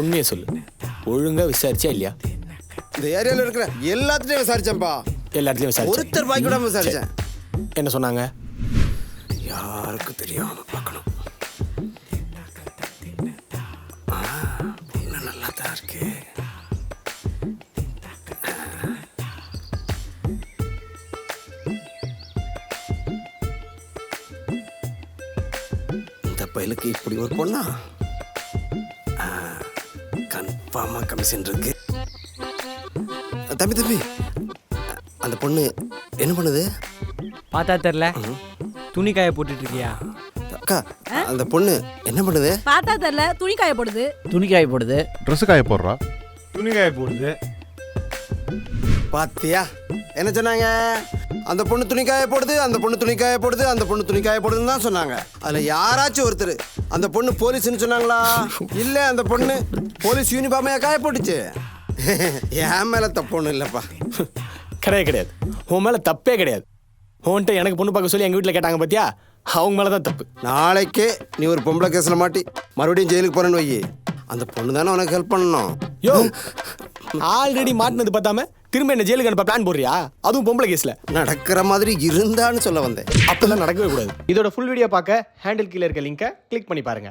உண்மையை சொல்லு, ஒழுங்கா விசாரிச்சா இல்லையா? இந்த ஏரியாவில் இருக்கிற எல்லாத்தையும் விசாரிச்சேன்ப்பா. எல்லாத்தையும் விசாரிச்சேன். ஒருத்தர் பாக்கி விடாம விசாரிச்சேன். என்ன சொன்னாங்க? யாருக்கு தெரியாம பார்க்கணும். பொண்ணு நல்லா தான் இருக்கு. இந்த பையலுக்கு இப்படி ஒரு பொண்ணா? கன்ஃபார்மா கமிஷன் இருக்கு. தம்பி அந்த பொண்ணு என்ன பண்ணுது? பார்த்தா தெரில, துணி காய போட்டுட்டு இருக்கியா? அக்கா அந்த பொண்ணு என்ன பண்ணுது? பார்த்தா தெரியல, துணி காய போடுது. துணி காய போடுது. ட்ரெஸ் காய போடுறா. துணி காய போடுது. பாத்தியா என்ன சொன்னாங்க? அந்த பொண்ணு துணி காய போடுது, அந்த பொண்ணு துணி காய போடுது, அந்த பொண்ணு துணி காய போடுதுன்னு தான் சொன்னாங்க. அதுல யாராச்சும் ஒருத்தர் அந்த பொண்ணு போலீஸ்ன்னு சொன்னாங்களா? இல்ல அந்த பொண்ணு போலீஸ் யூனிஃபார்மையா காய போட்டுச்சு. என் மேல தப்பு ஒன்றும் இல்லப்பா. கிடையாது. உன் மேல தப்பே கிடையாது. உன்கிட்ட எனக்கு பொண்ணு பார்க்க சொல்லி எங்க வீட்டில் கேட்டாங்க பாத்தியா, அவங்க மேலதான் தப்பு. நாளைக்கே நீ ஒரு பொம்பளை கேஸ்ல மாட்டி மறுபடியும் ஜெயிலுக்கு போறேன்னு வை. அந்த பொண்ணு தானே உனக்கு ஹெல்ப் பண்ணணும். யோ, ஆல்ரெடி மாட்டினது பார்த்தாம திரும்ப என்ன ஜெயிலுக்கு அனுப்ப பிளான் போடுறியா? அதுவும் பொம்பளை கேஸ்ல. நடக்கிற மாதிரி இருந்தான்னு சொல்ல வந்தேன். அப்பெல்லாம் நடக்கவே கூடாது. இதோட ஃபுல் வீடியோ பார்க்க ஹேண்டில் கீழே இருக்க லிங்கை கிளிக் பண்ணி பாருங்க.